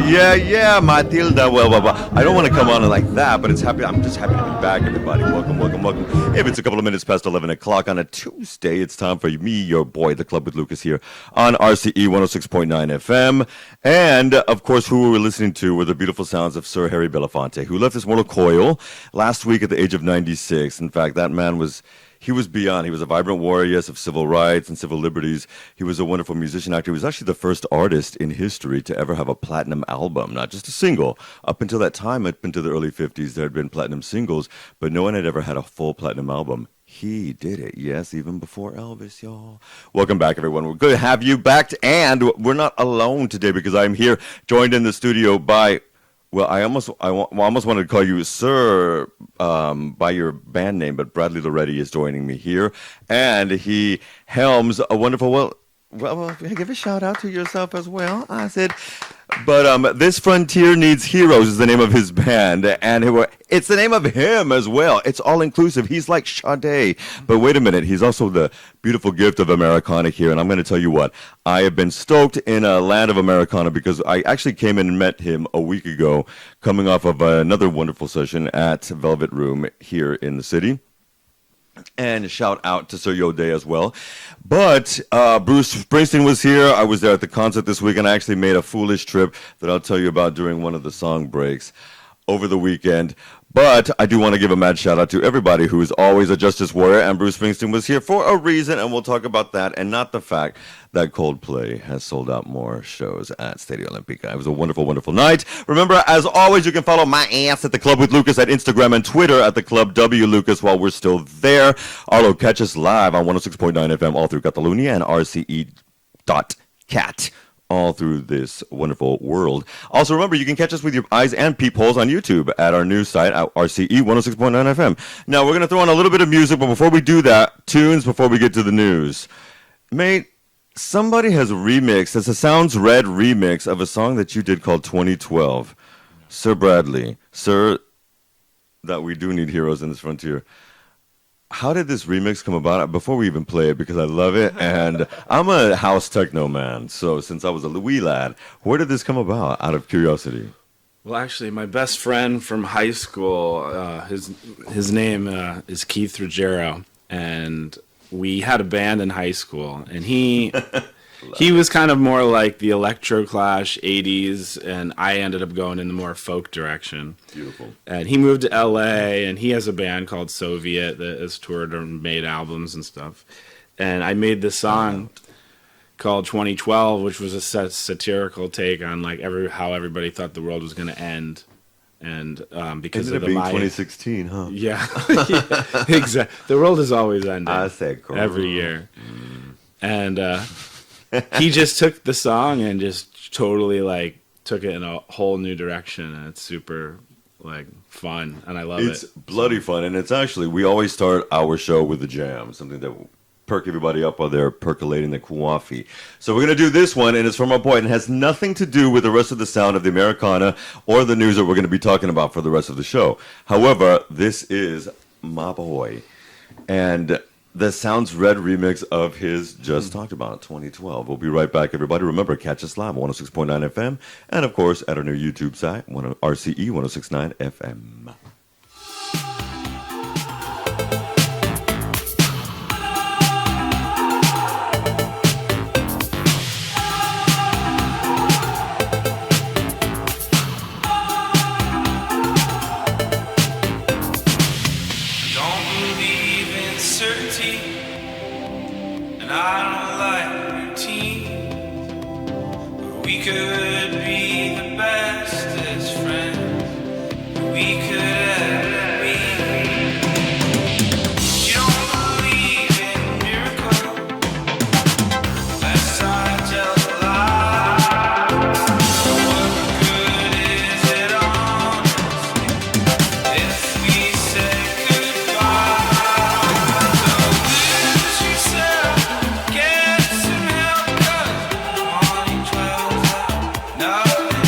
Yeah, Matilda. Well, I don't want to come on like that, but I'm just happy to be back, everybody. Welcome. If it's a couple of minutes past 11 o'clock on a Tuesday, it's time for me, your boy, The Club with Lucas here on RCE 106.9 FM. And, of course, who we were listening to were the beautiful sounds of Sir Harry Belafonte, who left this mortal coil last week at the age of 96. In fact, that man was beyond. He was a vibrant warrior, yes, of civil rights and civil liberties. He was a wonderful musician actor. He was actually the first artist in history to ever have a platinum album, not just a single. Up until that time, up into the early 50s, there had been platinum singles, but no one had ever had a full platinum album. He did it, yes, even before Elvis, y'all. Welcome back, everyone. We're good to have you back, and we're not alone today because I'm here joined in the studio by... Well, I almost wanted to call you Sir by your band name, but Bradley Lauretti is joining me here, and he helms a wonderful. Well, give a shout out to yourself as well. I said, but This Frontier Needs Heroes is the name of his band, and it's the name of him as well. It's all inclusive. He's like Sade. But wait a minute, he's also the beautiful gift of Americana here, and I'm going to tell you what. I have been stoked in a land of Americana because I actually came in and met him a week ago, coming off of another wonderful session at Velvet Room here in the city. And shout out to Sir Yo Day as well. But Bruce Springsteen was here. I was there at the concert this week, and I actually made a foolish trip that I'll tell you about during one of the song breaks over the weekend. But I do want to give a mad shout out to everybody who is always a justice warrior, and Bruce Springsteen was here for a reason, and we'll talk about that, and not the fact that Coldplay has sold out more shows at Stadio Olimpica. It was a wonderful, wonderful night. Remember, as always, you can follow my ass at The Club with Lucas at Instagram and Twitter at The Club W Lucas while we're still there. Arlo, catch us live on 106.9 FM all through Catalonia and RCE.cat. All through this wonderful world. Also, remember, you can catch us with your eyes and peepholes on YouTube at our new site at RCE 106.9 FM. Now, we're going to throw on a little bit of music, but before we do that, tunes before we get to the news. Mate, somebody has remixed, it's a Sounds Red remix of a song that you did called 2012. Sir Bradley, sir, that we do need heroes in this frontier. How did this remix come about? Before we even play it, because I love it, and I'm a house techno man, so since I was a wee lad, where did this come about, out of curiosity? Well, actually, my best friend from high school, his name is Keith Ruggiero, and we had a band in high school, and he was kind of more like the electro clash 80s, and I ended up going in the more folk direction. Beautiful. And he moved to LA, and he has a band called Soviet that has toured and made albums and stuff. And I made this song called 2012, which was a satirical take on like how everybody thought the world was going to end. And because Ended of up the being 2016, huh? Yeah, yeah, exactly. The world is always ending. I said cool. Every year. And he just took the song and just totally like took it in a whole new direction, and it's super like fun, and I love it. It's bloody fun, and it's actually, we always start our show with a jam, something that will perk everybody up while they're percolating the coffee. So we're going to do this one, and it's from our boy, and it has nothing to do with the rest of the sound of the Americana or the news that we're going to be talking about for the rest of the show. However, this is my boy, and the Sounds Red remix of his just talked about, 2012. We'll be right back, everybody. Remember, catch us live, 106.9 FM, and of course, at our new YouTube site, RCE 106.9 FM. Could be the bestest friends we could ever be. You don't believe in miracles, that's how I tell a lie. What good is it honestly if we say goodbye? So lose yourself, get some help, 'cause 2012 nothing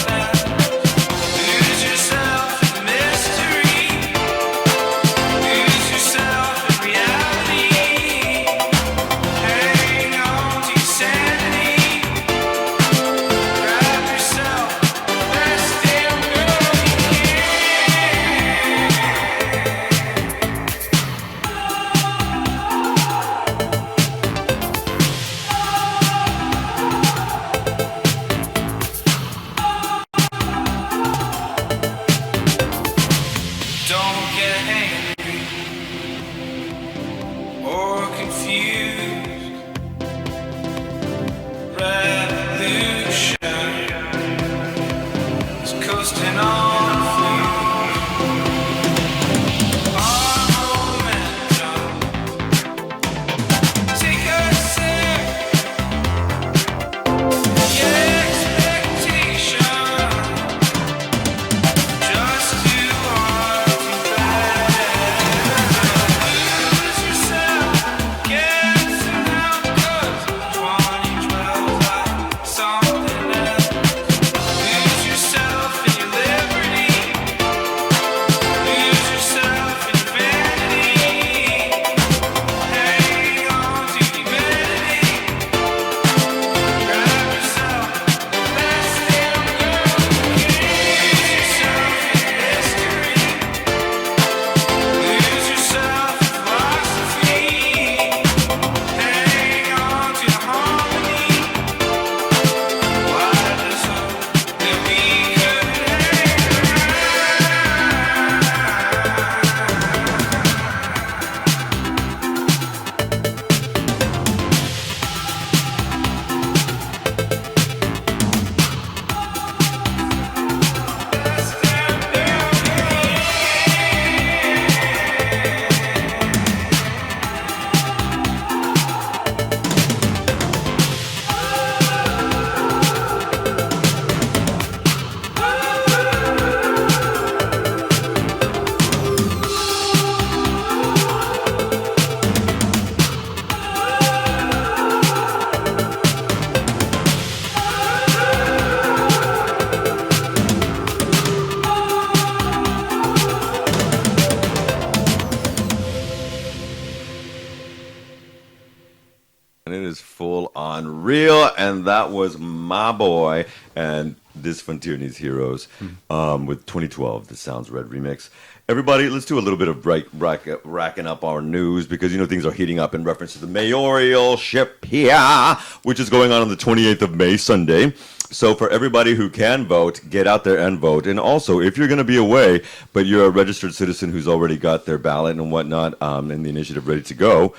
real, and that was my boy and This Frontier Needs Heroes with 2012, the Sounds Red remix. Everybody, let's do a little bit of racking up our news because, things are heating up in reference to the mayoralship here, which is going on the 28th of May, Sunday. So for everybody who can vote, get out there and vote. And also, if you're going to be away, but you're a registered citizen who's already got their ballot and whatnot and the initiative ready to go,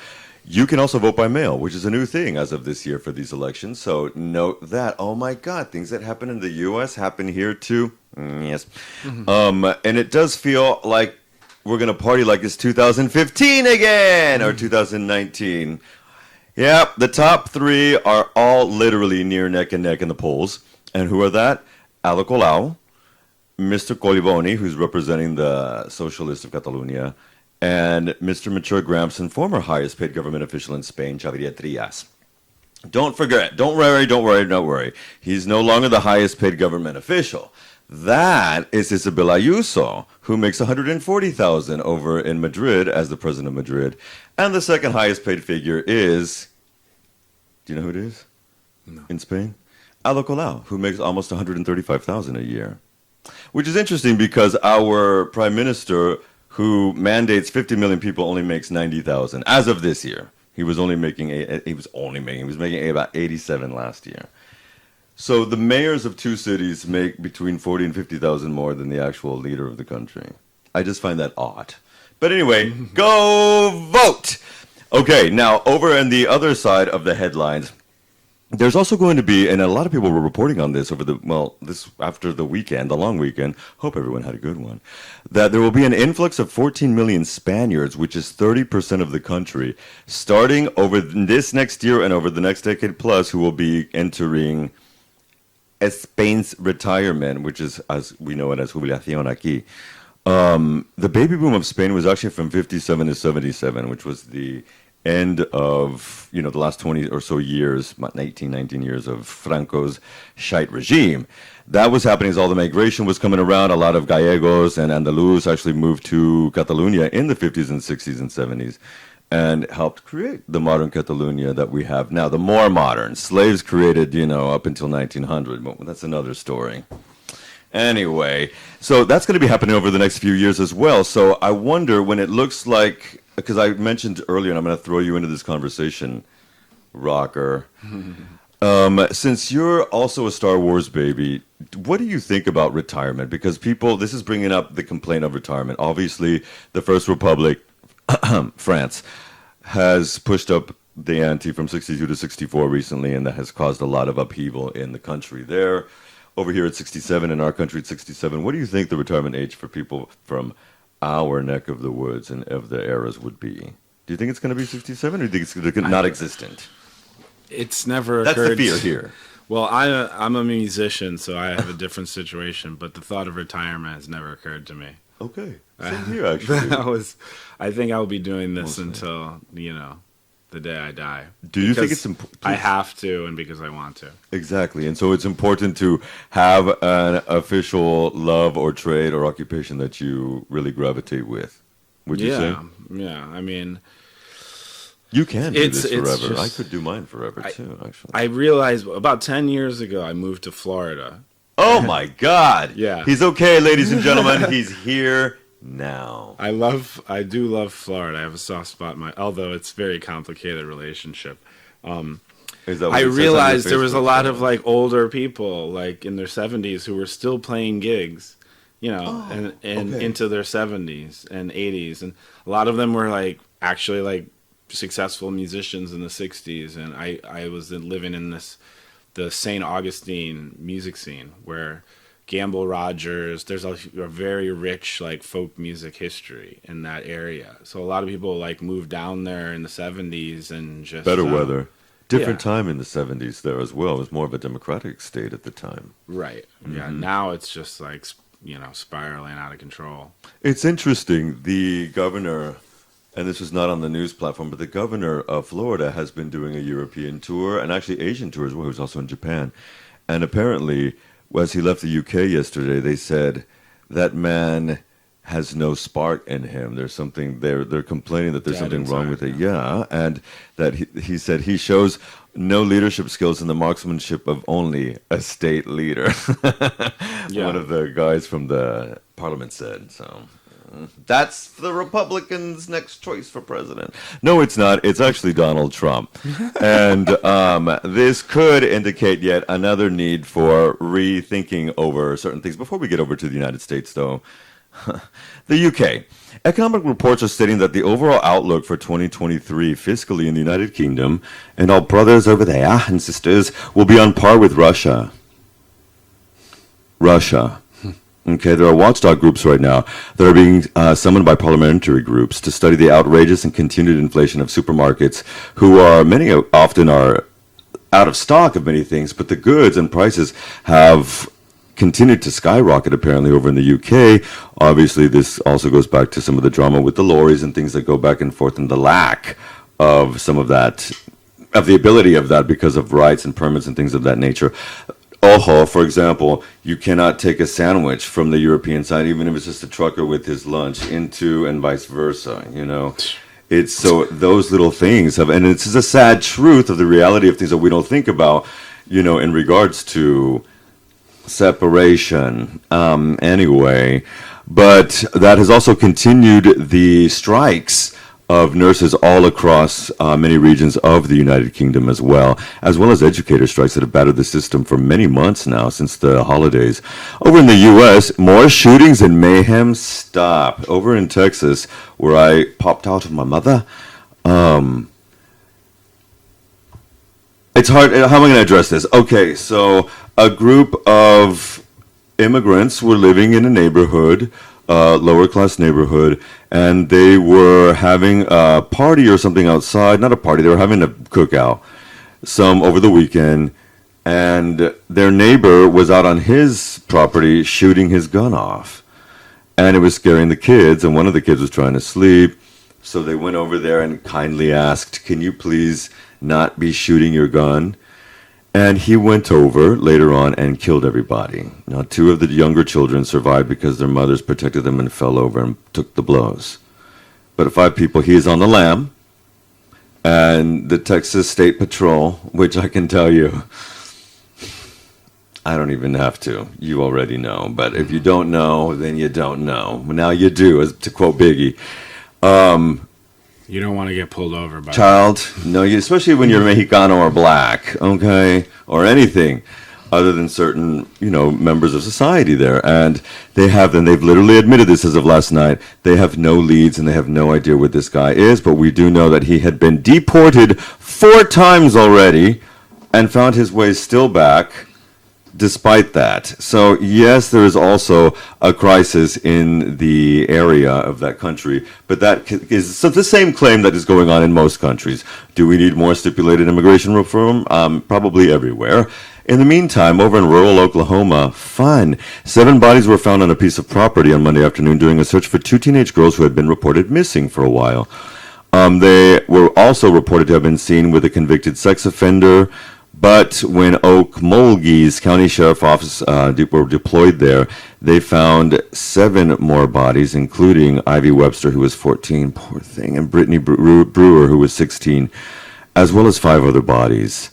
you can also vote by mail, which is a new thing as of this year for these elections. So note that. Oh, my God, things that happen in the U.S. happen here, too. Yes. And it does feel like we're going to party like it's 2015 again or 2019. Yeah, the top three are all literally near neck and neck in the polls. And who are that? Locale, Mr. Colliboni, who's representing the Socialist of Catalonia, and Mr. Mature Gramson, former highest paid government official in Spain, Xavier Trias. Don't forget, don't worry. He's no longer the highest paid government official. That is Isabel Ayuso, who makes $140,000 over in Madrid as the president of Madrid. And the second highest paid figure is, do you know who it is? No. In Spain? Ada Colau, who makes almost $135,000 a year. Which is interesting because our prime minister, who mandates 50 million people, only makes 90,000 as of this year. He was making about 87 last year. So the mayors of two cities make between 40 and 50,000 more than the actual leader of the country. I just find that odd. But anyway, go vote! Okay, now over on the other side of the headlines, there's also going to be, and a lot of people were reporting on this after the weekend, the long weekend, hope everyone had a good one, that there will be an influx of 14 million Spaniards, which is 30% of the country, starting over this next year and over the next decade plus, who will be entering Spain's retirement, which is, as we know it as jubilación aquí. The baby boom of Spain was actually from 57 to 77, which was the end of, the last 20 or so years, 19 years of Franco's shite regime. That was happening as all the migration was coming around. A lot of Gallegos and Andalus actually moved to Catalonia in the 50s and 60s and 70s and helped create the modern Catalonia that we have now. The more modern. Slaves created, up until 1900, but that's another story. Anyway, so that's going to be happening over the next few years as well. So I wonder when it looks like, because I mentioned earlier, and I'm going to throw you into this conversation, rocker. Since you're also a Star Wars baby, what do you think about retirement? Because this is bringing up the complaint of retirement. Obviously, the First Republic, France, has pushed up the ante from 62 to 64 recently, and that has caused a lot of upheaval in the country there. Over here at 67, in our country at 67, what do you think the retirement age for people from our neck of the woods and of the eras would be? Do you think it's going to be 67, or do you think it's not existent? It's never That's occurred. the fear here. Well, I'm a musician, so I have a different situation, but the thought of retirement has never occurred to me. Okay. Same here, actually. I think I'll be doing this until, the day I die. Do you think it's important? I have to, and because I want to. Exactly. And so it's important to have an official love or trade or occupation that you really gravitate with. Would you say? Yeah. I mean, you can do this forever. just, I could do mine forever too, actually. I realized about 10 years ago, I moved to Florida. Oh my God. Yeah. He's okay, ladies and gentlemen. He's here now. I do love Florida. I have a soft spot although it's a very complicated relationship. Is that what I it says on your realized there was a Facebook lot page? of older people in their 70s who were still playing gigs, and okay. into their 70s and 80s, and a lot of them were actually successful musicians in the 60s, and I was living in the St. Augustine music scene where Gamble Rogers, there's a very rich folk music history in that area. So a lot of people moved down there in the 70s and just Better weather. Different yeah. time in the 70s there as well. It was more of a democratic state at the time. Right. Yeah. Now it's just spiraling out of control. It's interesting. The governor, and this was not on the news platform, but the governor of Florida has been doing a European tour and actually Asian tour as well. He was also in Japan. And apparently, as he left the UK yesterday, they said that man has no spark in him. There's something they're complaining that there's Dead something wrong with inside, it. Yeah, and that he said he shows no leadership skills in the marksmanship of only a state leader. Yeah. One of the guys from the parliament said. So that's the Republicans' next choice for president. No, it's not. It's actually Donald Trump. And this could indicate yet another need for rethinking over certain things. Before we get over to the United States, though, the UK. Economic reports are stating that the overall outlook for 2023 fiscally in the United Kingdom and all brothers over there and sisters will be on par with Russia. Russia. Okay, there are watchdog groups right now that are being summoned by parliamentary groups to study the outrageous and continued inflation of supermarkets, who are many often are out of stock of many things, but the goods and prices have continued to skyrocket apparently over in the UK. Obviously, this also goes back to some of the drama with the lorries and things that go back and forth, and the lack of some of that, of the ability of that because of rights and permits and things of that nature. For example, you cannot take a sandwich from the European side, even if it's just a trucker with his lunch, into and vice versa, you know. It's so those little things have, and it's just a sad truth of the reality of things that we don't think about, you know, in regards to separation, anyway. But that has also continued the strikes of nurses all across many regions of the United Kingdom as well as educator strikes that have battered the system for many months now since the holidays. Over in the U.S., more shootings and mayhem stop. Over in Texas, where I popped out of my mother, it's hard. How am I going to address this? Okay, so a group of immigrants were living in a neighborhood, lower class neighborhood, and they were having a party or something outside. Not a party, they were having a cookout some over the weekend, and their neighbor was out on his property shooting his gun off, and it was scaring the kids, and one of the kids was trying to sleep, so they went over there and kindly asked, can you please not be shooting your gun? And he went over later on and killed everybody. Now, 2 of the younger children survived because their mothers protected them and fell over and took the blows. But 5 people, he is on the lam. And the Texas State Patrol, which I can tell you, I don't even have to. You already know. But if you don't know, then you don't know. Now you do, as to quote Biggie. You don't want to get pulled over by Child, no, especially when you're Mexicano or black, okay, or anything other than certain, you know, members of society there. And they've literally admitted this as of last night. They have no leads and they have no idea what this guy is, but we do know that he had been deported 4 times already and found his way still back despite that. So yes, there is also a crisis in the area of that country, but that is the same claim that is going on in most countries. Do we need more stipulated immigration reform? Probably everywhere. In the meantime, over in rural Oklahoma, 7 bodies were found on a piece of property on Monday afternoon during a search for 2 teenage girls who had been reported missing for a while. They were also reported to have been seen with a convicted sex offender. But when Okmulgee's county sheriff office were deployed there, they found 7 more bodies, including Ivy Webster, who was 14, poor thing, and Brittany Brewer, who was 16, as well as 5 other bodies.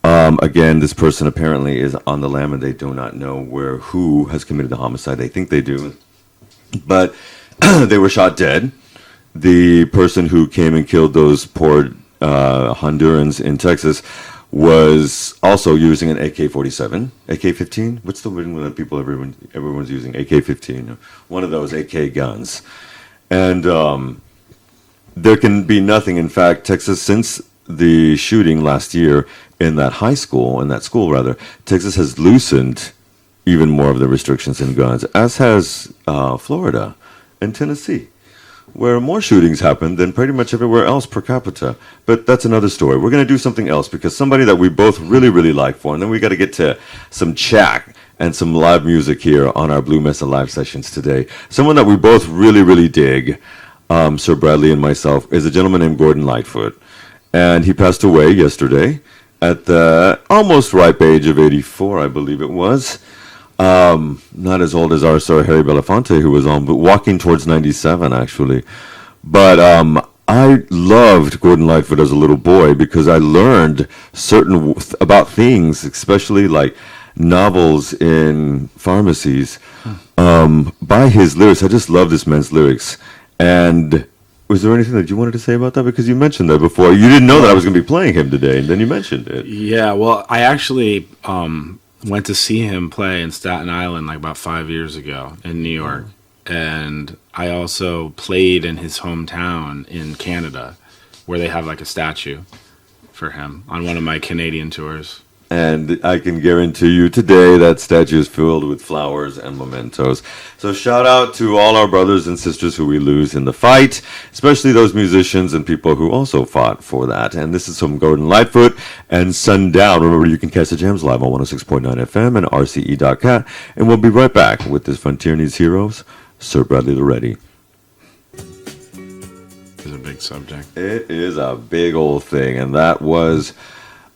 Again, this person apparently is on the lam, and they do not know who has committed the homicide. They think they do, but they were shot dead. The person who came and killed those poor Hondurans in Texas was also using an AK-47, AK-15. What's the one that everyone's using? AK-15, one of those AK guns. And there can be nothing. In fact, Texas, since the shooting last year in that school, Texas has loosened even more of the restrictions in guns, as has Florida and Tennessee, where more shootings happen than pretty much everywhere else per capita. But that's another story. We're going to do something else because somebody that we both really, really like for, and then we got to get to some chat and some live music here on our Blue Mesa live sessions today. Someone that we both really, really dig, Sir Bradley and myself, is a gentleman named Gordon Lightfoot. And he passed away yesterday at the almost ripe age of 84, I believe it was. Not as old as our sir Harry Belafonte, who was on, but walking towards 97, actually. But I loved Gordon Lightfoot as a little boy because I learned about things, especially like novels in pharmacies, by his lyrics. I just love this man's lyrics. And was there anything that you wanted to say about that? Because you mentioned that before. You didn't know that I was going to be playing him today, and then you mentioned it. Yeah, well, I actually went to see him play in Staten Island like about 5 years ago in New York. And I also played in his hometown in Canada, where they have like a statue for him on one of my Canadian tours. And I can guarantee you today that statue is filled with flowers and mementos. So shout out to all our brothers and sisters who we lose in the fight, especially those musicians and people who also fought for that. And this is from Gordon Lightfoot and Sundown. Remember, you can catch the jams live on 106.9 FM and RCE.cat. And we'll be right back with this Frontier Needs Heroes, Sir Bradley Lauretti. It's a big subject. It is a big old thing, and that was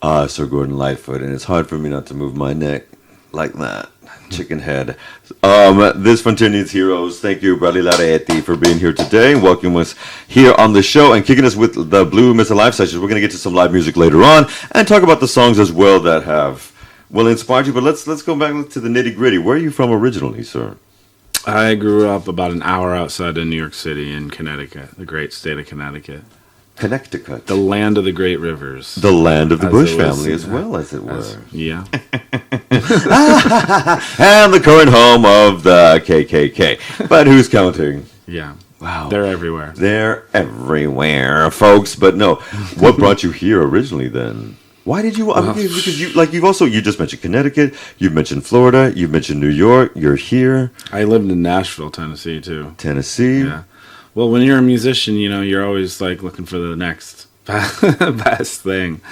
Sir Gordon Lightfoot, and it's hard for me not to move my neck like that. Chicken head. This Frontier Needs Heroes. Thank you, Bradley Lauretti, for being here today and welcoming us here on the show and kicking us with the Blue Miss Alive sessions. We're going to get to some live music later on and talk about the songs as well that have inspired you. But let's go back to the nitty gritty. Where are you from originally, sir? I grew up about an hour outside of New York City in Connecticut, the great state of Connecticut. Connecticut. The land of the great rivers. The land of the As Bush it was, family, as well as it were. Yeah. And the current home of the KKK. But who's counting? Yeah. Wow. They're everywhere. They're everywhere, folks. But no, what brought you here originally then? Why did you? Because you just mentioned Connecticut. You've mentioned Florida. You've mentioned New York. You're here. I lived in Nashville, Tennessee, too. Tennessee. Yeah. Well, when you're a musician, you're always like looking for the next best thing.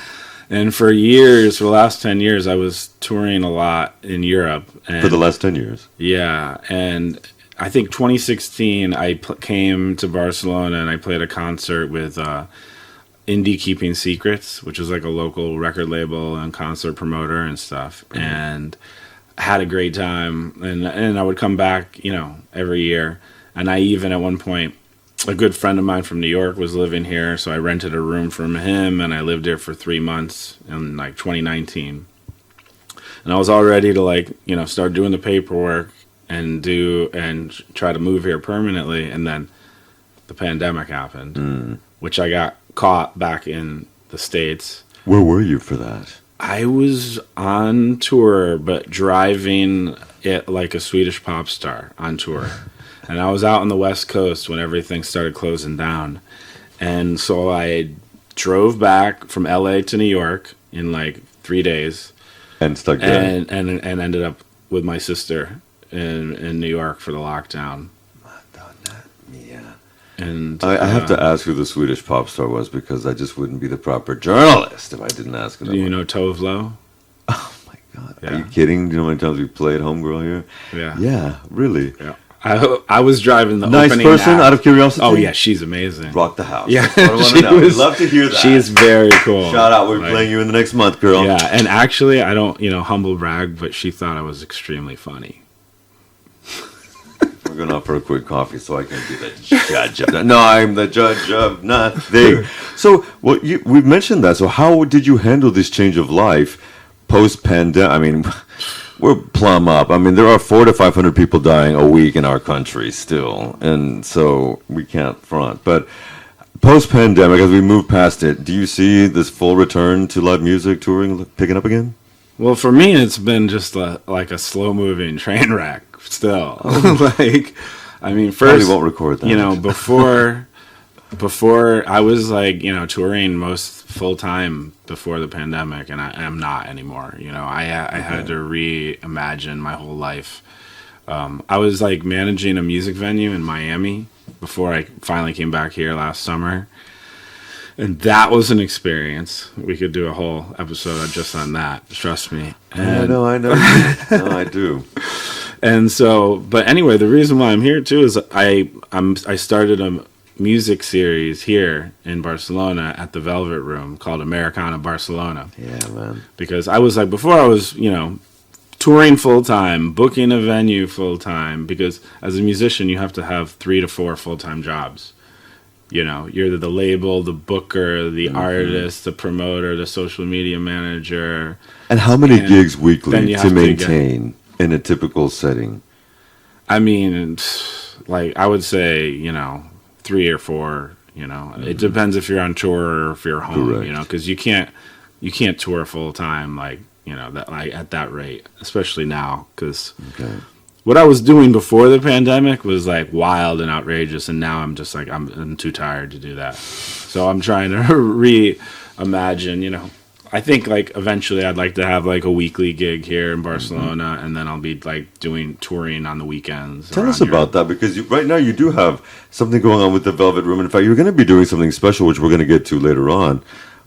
And for years, for the last 10 years, I was touring a lot in Europe. And For the last 10 years. yeah, and I think 2016, I came to Barcelona and I played a concert with Indie Keeping Secrets, which is like a local record label and concert promoter and stuff. Mm-hmm. And I had a great time. And I would come back, every year. And I even at one point, a good friend of mine from New York was living here, so I rented a room from him, and I lived there for 3 months in like 2019. And I was all ready to start doing the paperwork and try to move here permanently, and then the pandemic happened, which I got caught back in the States. Where were you for that? I was on tour, but driving it like a Swedish pop star on tour. And I was out on the West Coast when everything started closing down. And so I drove back from LA to New York in like 3 days. And stuck there. And ended up with my sister in New York for the lockdown. Madonna mia. And I have to ask who the Swedish pop star was because I just wouldn't be the proper journalist if I didn't ask him. Do you know Tove Lo? Oh my God. Yeah. Are you kidding? Do you know how many times we played Homegirl here? Yeah. Yeah, really. Yeah. I was driving the Nice opening person, act. out of curiosity? Oh, yeah, she's amazing. Rock the house. Yeah. That's what I want to know. We'd love to hear that. She's very cool. Shout out. We're playing you in the next month, girl. Yeah, and actually, I don't, humble brag, but she thought I was extremely funny. We're going out for a quick coffee so I can be the judge of that. No, I'm the judge of nothing. So, we've mentioned that. So how did you handle this change of life post-pandemic? I mean, we're plumb up. I mean, there are 400 to 500 people dying a week in our country still. And so we can't front. But post-pandemic, as we move past it, do you see this full return to live music, touring, picking up again? Well, for me, it's been just like a slow-moving train wreck still. First, Probably won't record that. Before I was touring most full time before the pandemic, and I am not anymore. I had to reimagine my whole life. I was managing a music venue in Miami before I finally came back here last summer, and that was an experience. We could do a whole episode just on that. Trust me. I know. No, I do. And so, but anyway, the reason why I'm here too is I started a music series here in Barcelona at the Velvet Room called Americana Barcelona. Yeah, man. Because I was before I was, touring full time, booking a venue full time, because as a musician, you have to have 3 to 4 full time jobs. You know, you're the label, the booker, the artist, the promoter, the social media manager. And how many And gigs then weekly you to have to maintain in a typical setting? I mean, like I would say, 3 or 4. It depends if you're on tour or if you're home. Correct. Because you can't tour full time at that rate, especially now. Because what I was doing before the pandemic was like wild and outrageous, and now I'm just like I'm too tired to do that. So I'm trying to reimagine. I think like eventually I'd like to have like a weekly gig here in Barcelona, and then I'll be like touring on the weekends. Tell us about that, because right now you do have something going on with the Velvet Room. In fact, you're going to be doing something special, which we're going to get to later on,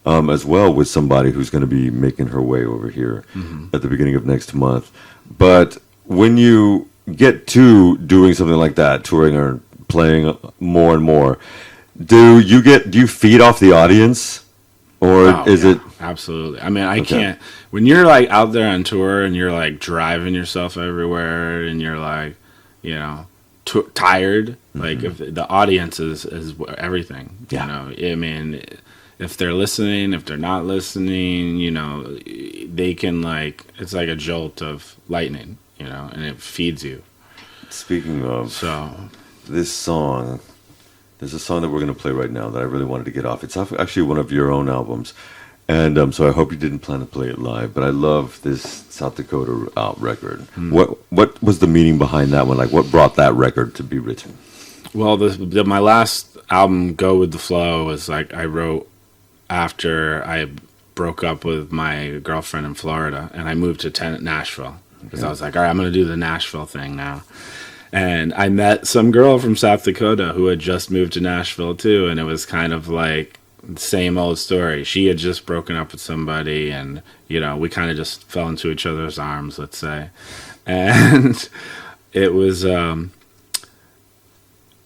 as well, with somebody who's going to be making her way over here at the beginning of next month. But when you get to doing something like that, touring or playing more and more, do you feed off the audience? Or is it? Absolutely. I mean, I can't. When you're like out there on tour and you're like driving yourself everywhere and you're like, tired, like if the audience is everything. Yeah. I mean, if they're listening, if they're not listening, they can it's like a jolt of lightning, and it feeds you. Speaking of this song. There's a song that we're going to play right now that I really wanted to get off. It's actually one of your own albums. And so I hope you didn't plan to play it live. But I love this South Dakota record. What was the meaning behind that one? Like, what brought that record to be written? Well, my last album, Go With The Flow, was like I wrote after I broke up with my girlfriend in Florida. And I moved to Nashville. Because I was like, all right, I'm going to do the Nashville thing now. And I met some girl from South Dakota who had just moved to Nashville too, and it was kind of like the same old story. She had just broken up with somebody, and we kind of just fell into each other's arms, let's say. And it was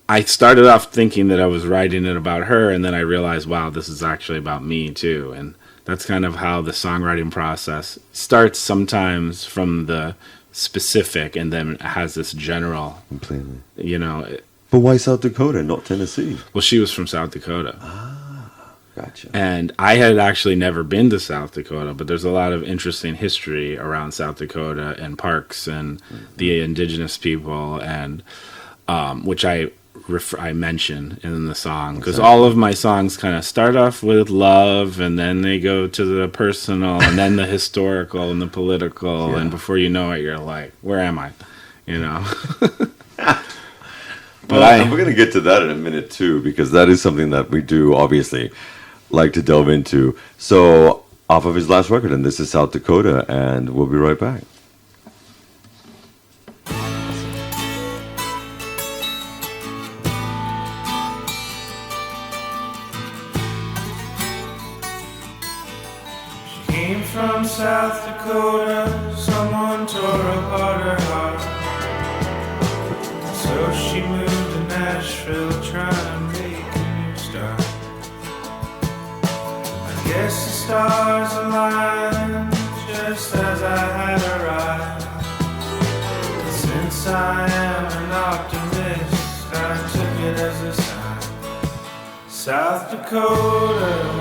I started off thinking that I was writing it about her, and then I realized, wow, this is actually about me too. And that's kind of how the songwriting process starts, sometimes from the specific, and then it has this general. Completely. But why South Dakota, not Tennessee? Well, she was from South Dakota. Gotcha. And I had actually never been to South Dakota, but there's a lot of interesting history around South Dakota and parks and the indigenous people, and which I mention in the song, because all of my songs kind of start off with love, and then they go to the personal, and then the historical and the political, and before you know it, you're like, where am I? But we're going to get to that in a minute too, because that is something that we do obviously like to delve into. So off of his last record, and this is South Dakota, and we'll be right back. Came from South Dakota, someone tore apart her heart. So she moved to Nashville, trying to make a new start. I guess the stars aligned, just as I had arrived. Since I am an optimist, I took it as a sign. South Dakota,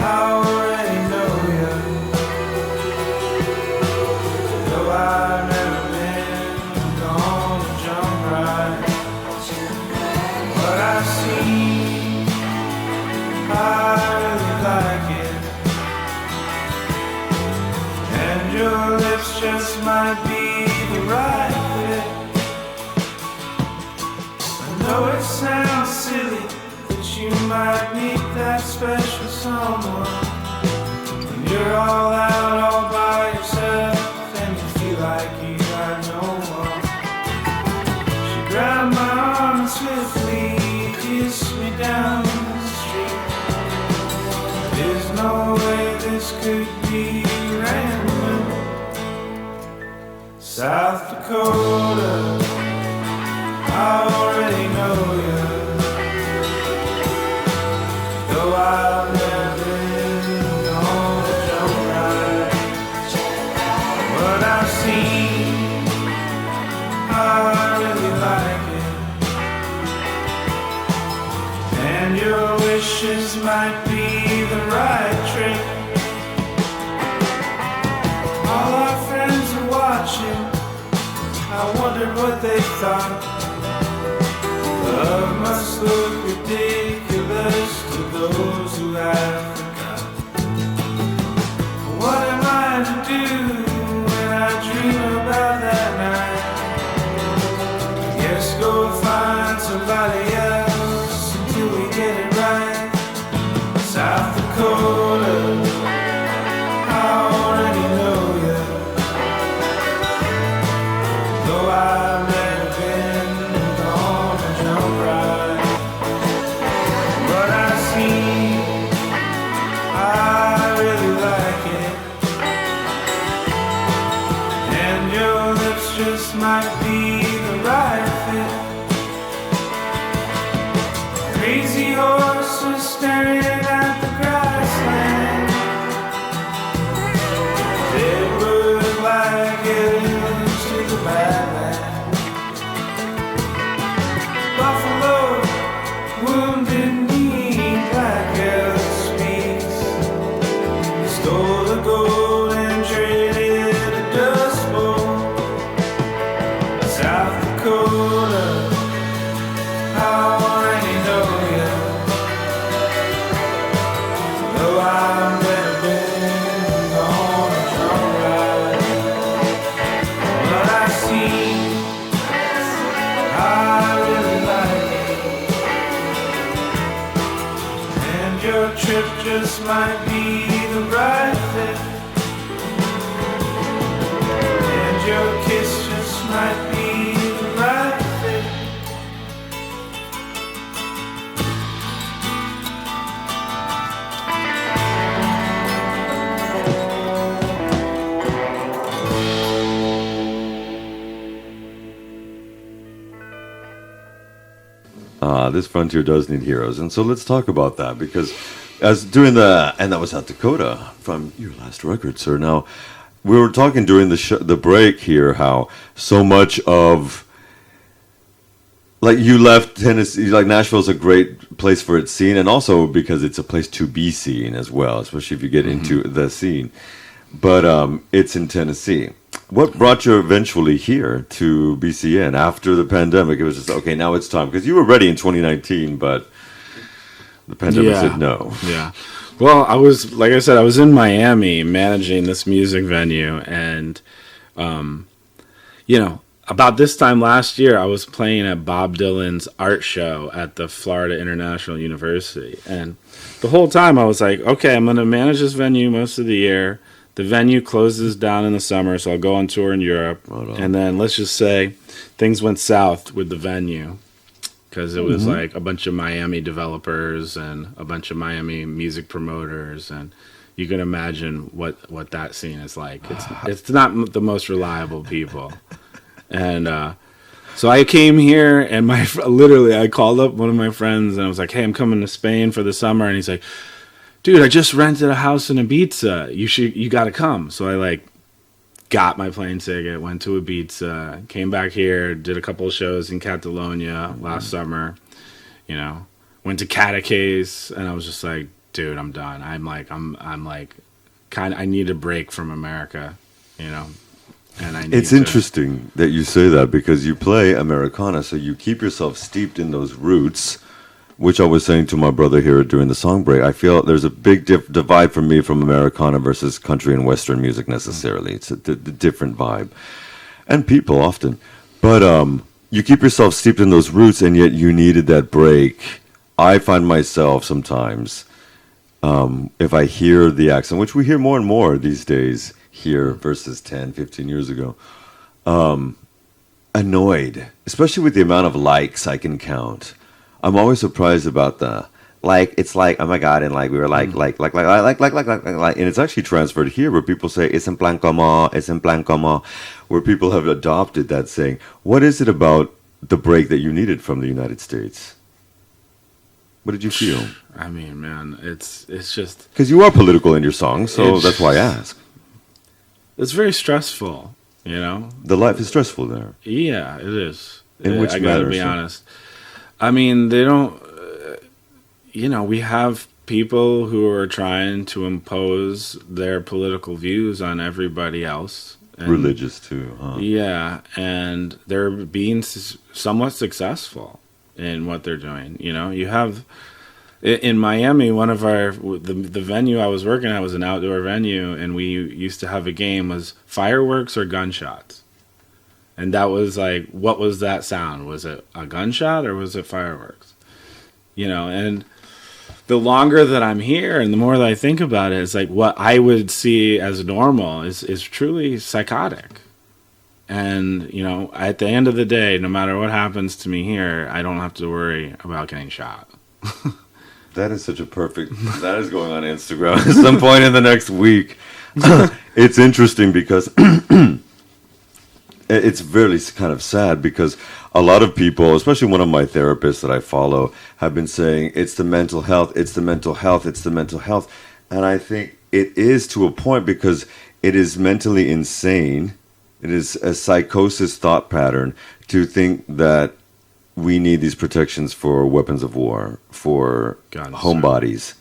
I already know you. Though I've never been on a jump ride, what I see, I really like it. And your lips just might be the right fit. I know it sounds silly, you might meet that special someone when you're all out all by yourself and you feel like you got no one. She grabbed my arm and swiftly kissed me down the street. There's no way this could be random. South Dakota, I already know you. Though I've never been on a jump ride, what I what they thought. Love must look ridiculous to those who have forgot. What am I to do when I dream about that night? I guess go find somebody else until we get it right. South Dakota, I already know you. Though I've never been on a jump ride, but I see, I really like it. And your lips just might be the right fit. Crazy horses staring at the grassland. Deadwood like aliens to the badland. Buffalo, wounded knee, black elk speaks. Stole the gold and traded the dust bowl. South Dakota, I already know you. Though I've never been on a drum ride, but I see, I really like it. And your trip just might be the right fit. And your kiss just might be the right fit. This frontier does need heroes, and so let's talk about that, because as during the, and that was South Dakota from your last record, sir. Now, we were talking during the break here how so much of, like, you left Tennessee, like Nashville's a great place for its scene, and also because it's a place to be seen as well, especially if you get into the scene. But it's in Tennessee. What brought you eventually here to BCN after the pandemic? It was just, okay, now it's time. Because you were ready in 2019, but the pandemic said no. Yeah. Well, I was, like I said, I was in Miami managing this music venue. And, about this time last year, I was playing at Bob Dylan's art show at the Florida International University. And the whole time I was like, okay, I'm going to manage this venue most of the year. The venue closes down in the summer, so I'll go on tour in Europe. And then let's just say things went south with the venue because it was like a bunch of Miami developers and a bunch of Miami music promoters. And you can imagine what that scene is like. It's not the most reliable people. And so I came here, and literally I called up one of my friends, and I was like, hey, I'm coming to Spain for the summer. And he's like, dude, I just rented a house in Ibiza. You got to come. So I got my plane ticket, went to Ibiza, came back here, did a couple of shows in Catalonia last summer, went to Catechase, and I was just like, dude, I'm done. I'm I need a break from America, And It's interesting that you say that, because you play Americana, so you keep yourself steeped in those roots, which I was saying to my brother here during the song break. I feel there's a big divide for me from Americana versus country and Western music necessarily. It's a different vibe. And people often. But you keep yourself steeped in those roots, and yet you needed that break. I find myself sometimes, if I hear the accent, which we hear more and more these days here versus 10, 15 years ago, annoyed, especially with the amount of likes I can count. I'm always surprised about it's like, oh my God, and we were like, and it's actually transferred here where people say, it's en plan como, where people have adopted that saying. What is it about the break that you needed from the United States? What did you feel? I mean, man, it's just... Because you are political in your songs, so that's why I ask. It's very stressful, The life is stressful there. Yeah, it is. In which I manner? gotta be honest. I mean, they don't, we have people who are trying to impose their political views on everybody else And, religious too, huh? Yeah, and they're being somewhat successful in what they're doing. You know, you have in Miami, one of the venue I was working at was an outdoor venue, and we used to have a game was fireworks or gunshots, and that was like, what was that sound? Was it a gunshot or was it fireworks? You know, and the longer that I'm here and the more that I think about it, it's like what I would see as normal is truly psychotic. And, you know, at the end of the day, no matter what happens to me here, I don't have to worry about getting shot. That is such a perfect. That is going on Instagram at some point in the next week. It's interesting because it's really kind of sad because a lot of people, especially one of my therapists that I follow, have been saying it's the mental health, it's the mental health, it's the mental health. And I think it is to a point because it is mentally insane. It is a psychosis thought pattern to think that we need these protections for weapons of war, for homebodies.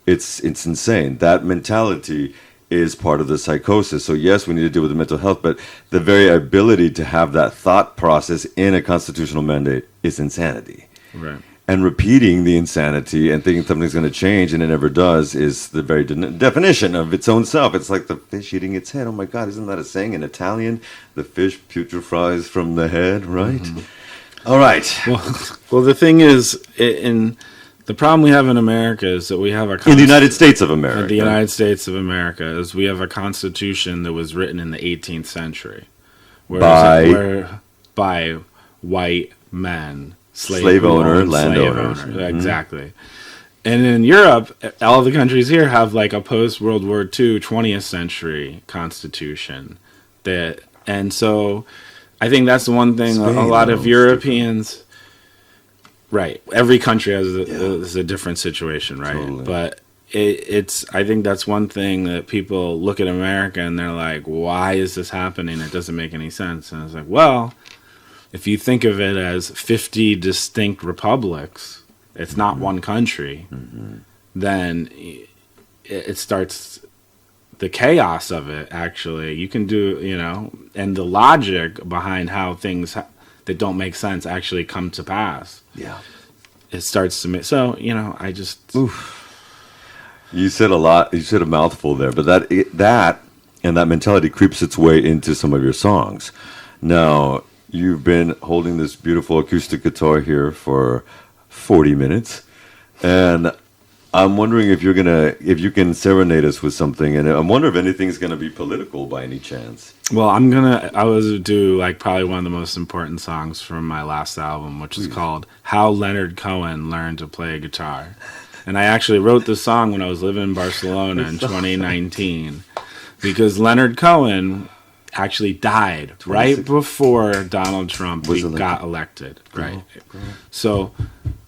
It's insane. That mentality is part of the psychosis. So yes, we need to deal with the mental health, but the very ability to have that thought process in a constitutional mandate is insanity. Right. And repeating the insanity and thinking something's going to change and it never does is the very definition of its own self. It's like the fish eating its head. Oh my God, isn't that a saying in Italian? The fish putrefies from the head, right? Mm-hmm. All right. Well, the thing is, the problem we have in America is that we have in the United States of America. The United States of America is we have a constitution that was written in the 18th century, by white men, slave owner, landowner. Mm-hmm. Exactly. And in Europe, all the countries here have like a post World War II 20th century constitution and so I think that's the one thing Spain, a lot of Europeans, right? Every country has a different situation, right? Totally. But I think that's one thing that people look at America and they're like, why is this happening? It doesn't make any sense. And it's like, well, if you think of it as 50 distinct republics, it's not one country, then it starts the chaos of it. Actually, you can do, you know, and the logic behind how things that don't make sense actually come to pass. Yeah, it starts to make. So, you know, I just. Oof. You said a lot. You said a mouthful there, but that and that mentality creeps its way into some of your songs. Now, you've been holding this beautiful acoustic guitar here for 40 minutes, and I'm wondering if you can serenade us with something, and I'm wondering if anything's gonna be political by any chance. Well, I was do like probably one of the most important songs from my last album, which is called "How Leonard Cohen Learned to Play Guitar," and I actually wrote this song when I was living in Barcelona in 2019, because Leonard Cohen actually died right before Donald Trump got elected. Right, so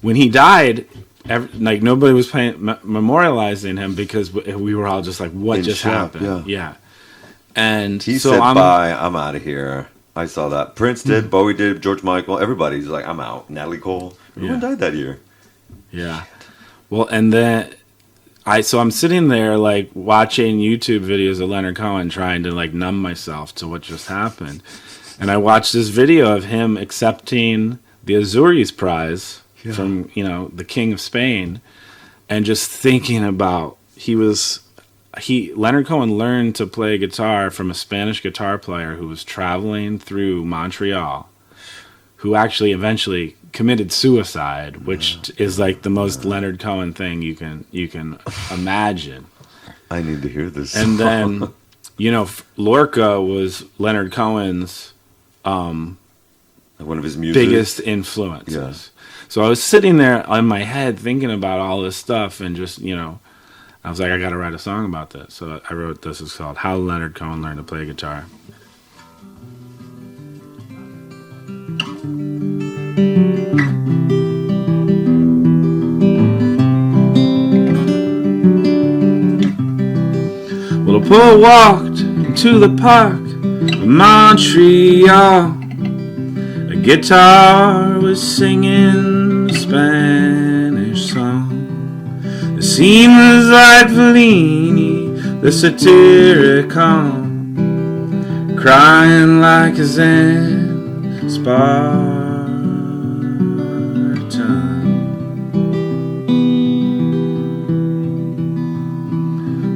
when he died. Like nobody was memorializing him because we were all just like, "What just happened?" Yeah. And he said, "Bye, I'm out of here." I saw that. Prince did, Bowie did, George Michael. Everybody's like, "I'm out." Natalie Cole. Everyone died that year. Yeah. Well, and then I'm sitting there like watching YouTube videos of Leonard Cohen, trying to like numb myself to what just happened, and I watched this video of him accepting the Azores Prize. From, you know, the King of Spain, and just thinking about Leonard Cohen learned to play guitar from a Spanish guitar player who was traveling through Montreal, who actually eventually committed suicide, which is like the most Leonard Cohen thing you can imagine. I need to hear this. And then, you know, Lorca was Leonard Cohen's one of his muses. Biggest influences. Yeah. So I was sitting there in my head thinking about all this stuff and just, you know, I was like, I got to write a song about this. So I wrote this. It's called How Leonard Cohen Learned to Play Guitar. Well, the poor walked into the park of Montreal. A guitar was singing a Spanish song. The scene was like Fellini, the Satyricon. crying like a Zen Spartan.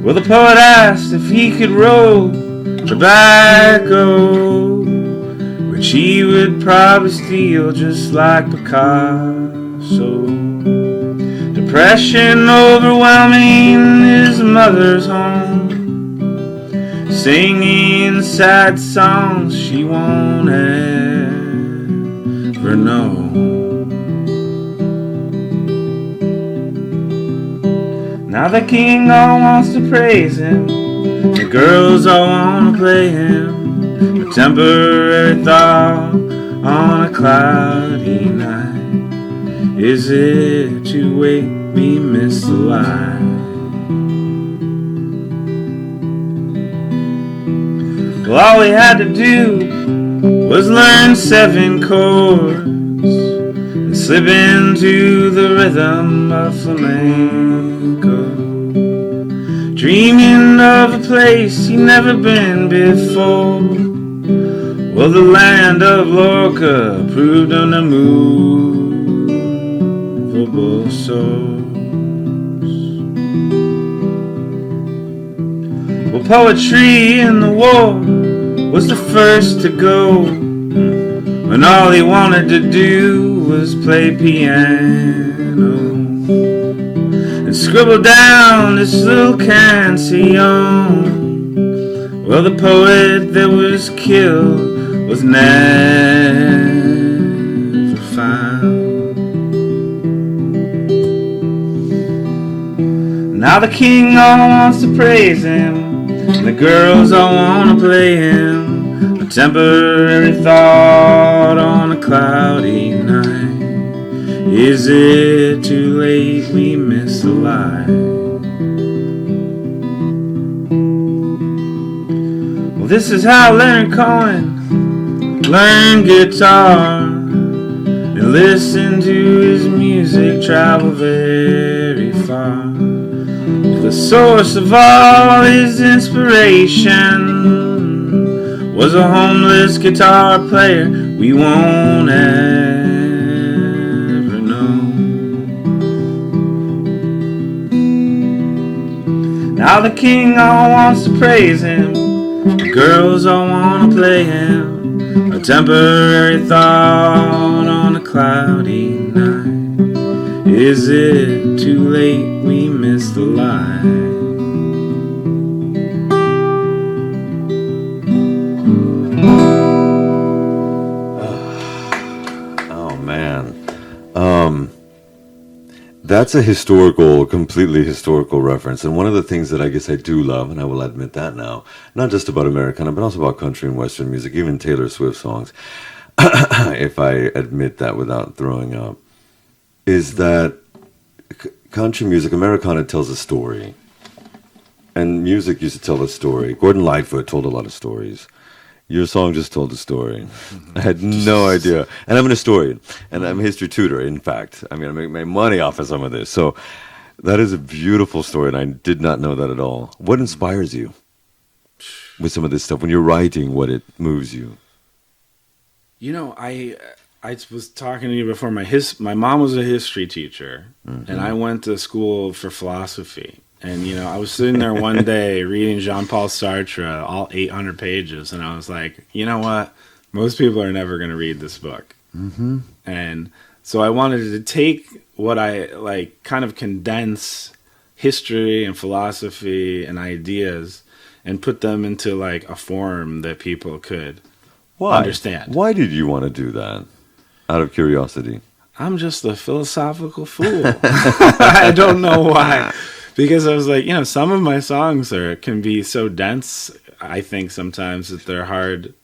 Well, the poet asked if he could roll tobacco, which he would probably steal just like Picasso. Depression overwhelming his mother's home, singing sad songs she won't ever know. Now the king all wants to praise him, the girls all want to play him, a temporary thought on a cloudy night. Is it too late we missed the light? Well, all we had to do was learn 7 chords and slip into the rhythm of flamenco, dreaming of a place he'd never been before. Well, the land of Lorca proved unmovable source. Well, poetry in the war was the first to go, when all he wanted to do was play piano and scribble down this little canción. Well, the poet that was killed was never found. Now the king all wants to praise him, and the girls all want to play him, a temporary thought on a cloudy night. Is it too late we missed the light? Well, this is how Leonard Cohen learned guitar and listen to his music travel very far. The source of all his inspiration was a homeless guitar player we won't ever know. Now the king all wants to praise him, the girls all want to play him, a temporary thought on a cloudy night. Is it too late we missed the light? Oh man, that's a completely historical reference, and one of the things that I guess I do love, and I will admit that now, not just about Americana, but also about country and Western music, even Taylor Swift songs, if I admit that without throwing up, is that country music, Americana, tells a story. And music used to tell a story. Gordon Lightfoot told a lot of stories. Your song just told a story. I had no idea. And I'm an historian. And I'm a history tutor, in fact. I mean, I make my money off of some of this. So that is a beautiful story, and I did not know that at all. What inspires you with some of this stuff? When you're writing, what it moves you? You know, I was talking to you before. My mom was a history teacher, and I went to school for philosophy. And, you know, I was sitting there one day reading Jean-Paul Sartre, all 800 pages, and I was like, you know what? Most people are never going to read this book. Mm-hmm. And so I wanted to take what I, like, kind of condense history and philosophy and ideas and put them into, like, a form that people could understand. Why did you want to do that? Out of curiosity. I'm just a philosophical fool. I don't know why. Because I was like, you know, some of my songs can be so dense, I think sometimes that they're hard,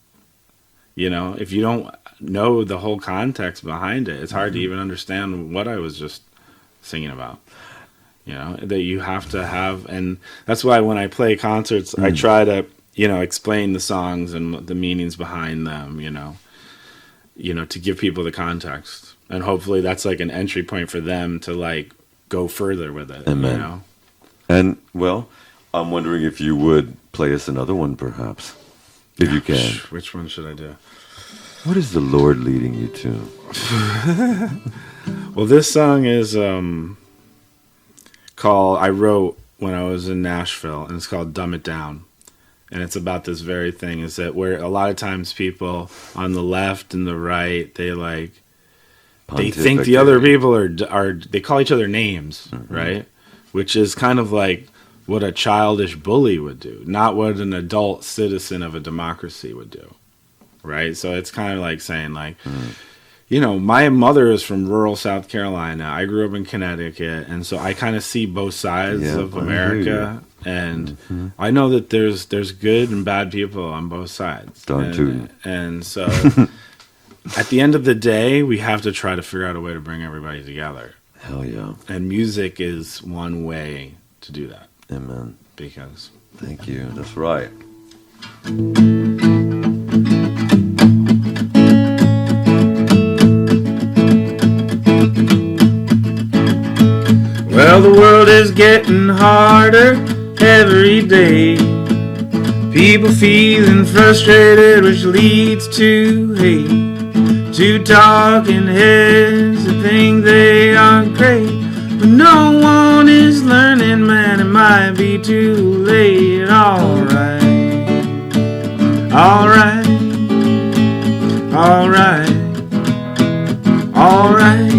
you know, if you don't know the whole context behind it, it's hard to even understand what I was just singing about. You know, that you have to have, and that's why when I play concerts, I try to, you know, explain the songs and the meanings behind them, you know, to give people the context. And hopefully that's like an entry point for them to like go further with it. Amen. You know? And, well, I'm wondering if you would play us another one, perhaps. if you can. Which one should I do? What is the Lord leading you to? Well, this song is called, I wrote when I was in Nashville, and it's called Dumb It Down. And it's about this very thing, is that where a lot of times people on the left and the right, they think the other people are they call each other names, right? Which is kind of like what a childish bully would do, not what an adult citizen of a democracy would do, right? So it's kind of like saying, like, you know, my mother is from rural South Carolina. I grew up in Connecticut, and so I kind of see both sides of America, and I know that there's good and bad people on both sides. And so at the end of the day, we have to try to figure out a way to bring everybody together. Hell yeah. And music is one way to do that. Amen. Because thank you. That's right. Well, the world is getting harder every day. People feeling frustrated, which leads to hate. To talking heads that think they are great, but no one is learning, man, it might be too late. Alright, alright, alright, alright.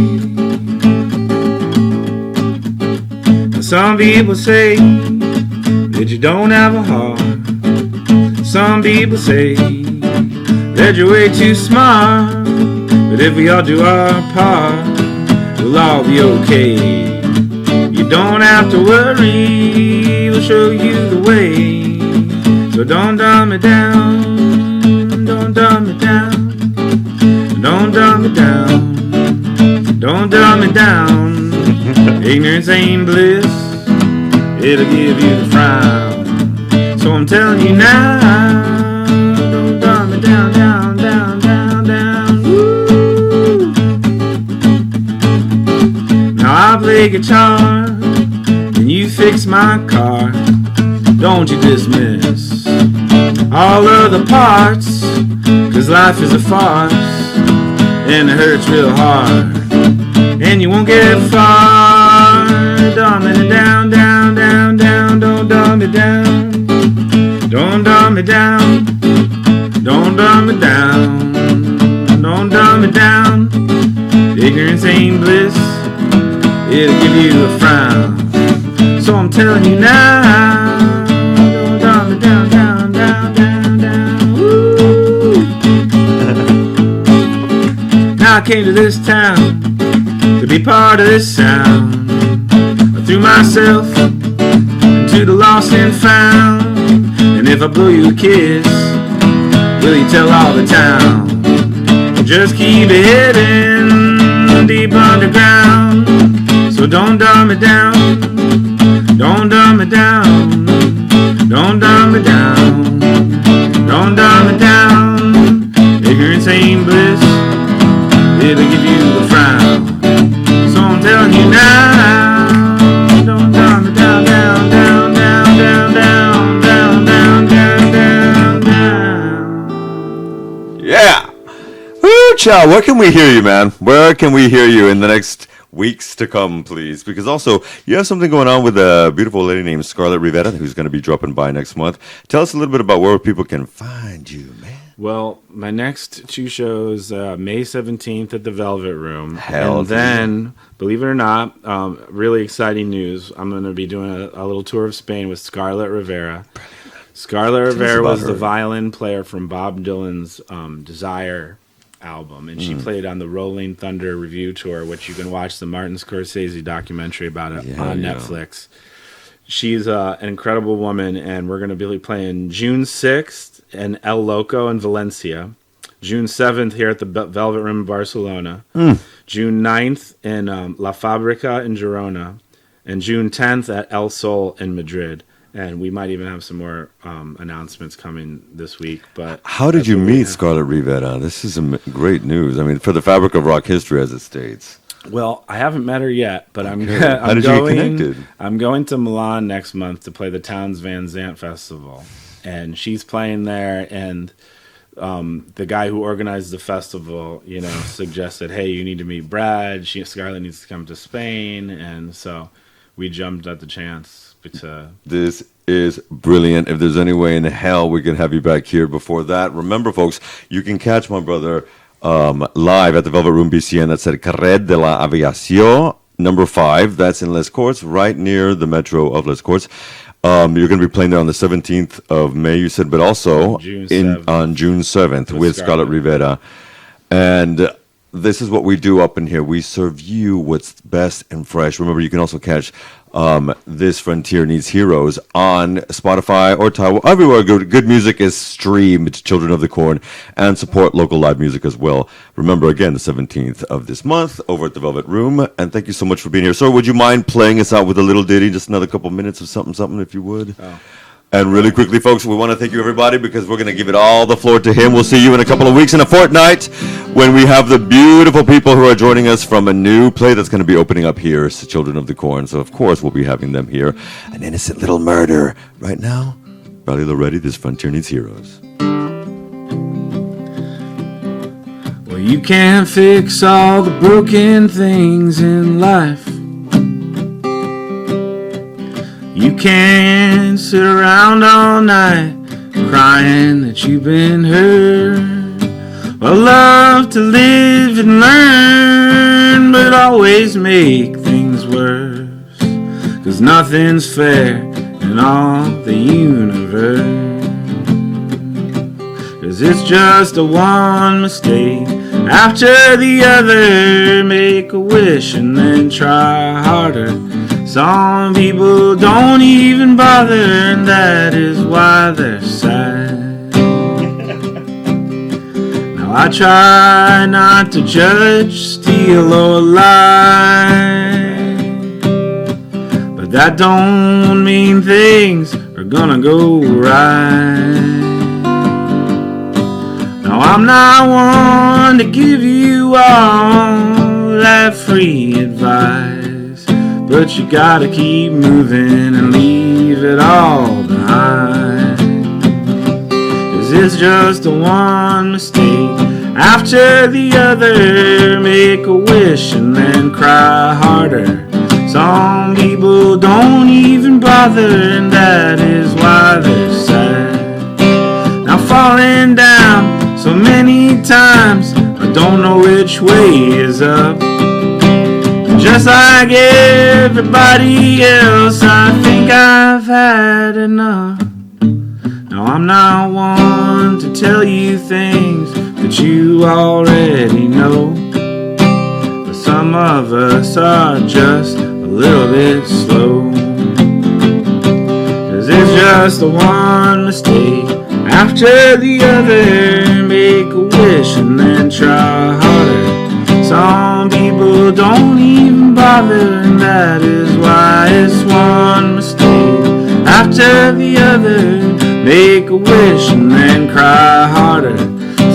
Some people say that you don't have a heart. Some people say that you're way too smart. But if we all do our part, we'll all be okay. You don't have to worry, we'll show you the way. So don't dumb it down, don't dumb it down, don't dumb it down, don't dumb it down. Ignorance ain't bliss, it'll give you the frown. So I'm telling you now, don't dumb it down, down, down, down, down. Woo. Now I play guitar, and you fix my car. Don't you dismiss all of the parts, 'cause life is a farce, and it hurts real hard, and you won't get far. Dumbing it down, down, down, down. Don't dumb it down. Don't dumb it down. Don't dumb it down. Don't dumb it down. Ignorance ain't bliss, it'll give you a frown. So I'm telling you now, don't dumb it down, down, down, down, down. Woo. Now I came to this town to be part of this sound. I threw myself into the lost and found. And if I blow you a kiss, will you tell all the town? Just keep it hidden deep underground. So don't dumb it down. Don't dumb it down. Don't dumb it down. Don't dumb it down. Ignorance ain't bliss, it'll give you a frown. So I'm telling you now, don't dumb it down, down, down, down, down, down, down, down, down, down, down. Yeah. Woo, child. Where can we hear you, man? Where can we hear you in the next weeks to come, please? Because also, you have something going on with a beautiful lady named Scarlet Rivera, who's going to be dropping by next month. Tell us a little bit about where people can find you, man. Well, my next two shows, May 17th at the Velvet Room. Hell and then, believe it or not, really exciting news. I'm going to be doing a little tour of Spain with Scarlet Rivera. Scarlet Rivera was the violin player from Bob Dylan's Desire album, and she played on the Rolling Thunder Review Tour, which you can watch the Martin Scorsese documentary about it on Netflix. She's an incredible woman, and we're going to be playing June 6th in El Loco in Valencia, June 7th here at the Velvet Room in Barcelona, June 9th in La Fábrica in Girona, and June 10th at El Sol in Madrid. And we might even have some more announcements coming this week. But how did you meet Scarlet Rivera? This is great news. I mean, for the fabric of rock history, as it states. Well, I haven't met her yet, but How did you get connected? I'm going to Milan next month to play the Towns Van Zandt Festival. and she's playing there, and the guy who organized the festival, suggested, hey, you need to meet Brad. Scarlet needs to come to Spain, and so we jumped at the chance to. This is brilliant. If there's any way in hell we can have you back here before that, remember, folks, you can catch my brother live at the Velvet Room BCN. That's at Carrera de la Aviación, number 5. That's in Les Corts, right near the metro of Les Corts. You're going to be playing there on the 17th of May, you said, but also on June 7th with Scarlet Rivera. And this is what we do up in here. We serve you what's best and fresh. Remember, you can also catch This Frontier Needs Heroes on Spotify or Tidal. Everywhere good music is streamed to Children of the Corn, and support local live music as well. Remember, again, the 17th of this month over at the Velvet Room. And thank you so much for being here. Sir, would you mind playing us out with a little ditty, just another couple minutes of something, if you would? Oh. And really quickly, folks, we want to thank you, everybody, because we're going to give it all the floor to him. We'll see you in a couple of weeks, in a fortnight, when we have the beautiful people who are joining us from a new play that's going to be opening up here, Children of the Corn. So, of course, we'll be having them here. An innocent little murder. Right now, Bradley Lauretti, This Frontier Needs Heroes. Well, you can't fix all the broken things in life. You can't sit around all night crying that you've been hurt. I love to live and learn, but always make things worse. 'Cause nothing's fair in all the universe. 'Cause it's just a one mistake after the other. Make a wish and then try harder. Some people don't even bother, and that is why they're sad. Now I try not to judge, steal, or lie, but that don't mean things are gonna go right. Now I'm not one to give you all that free advice, but you gotta keep moving and leave it all behind. 'Cause it's just a one mistake after the other. Make a wish and then cry harder. Some people don't even bother, and that is why they're sad. Now falling down so many times, I don't know which way is up. Just like everybody else, I think I've had enough. No, I'm not one to tell you things that you already know, but some of us are just a little bit slow. 'Cause it's just a one mistake after the other. Make a wish and then try harder. Some people don't even bother, and that is why it's one mistake after the other. Make a wish and then cry harder.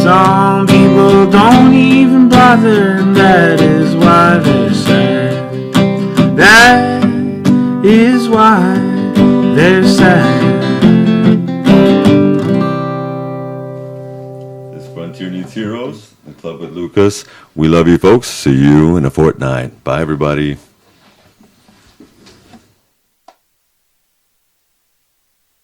Some people don't even bother, and that is why they're sad. That is why they're sad. This Frontier Needs Heroes, the Club with Lucas. We love you, folks. See you in a fortnight. Bye, everybody.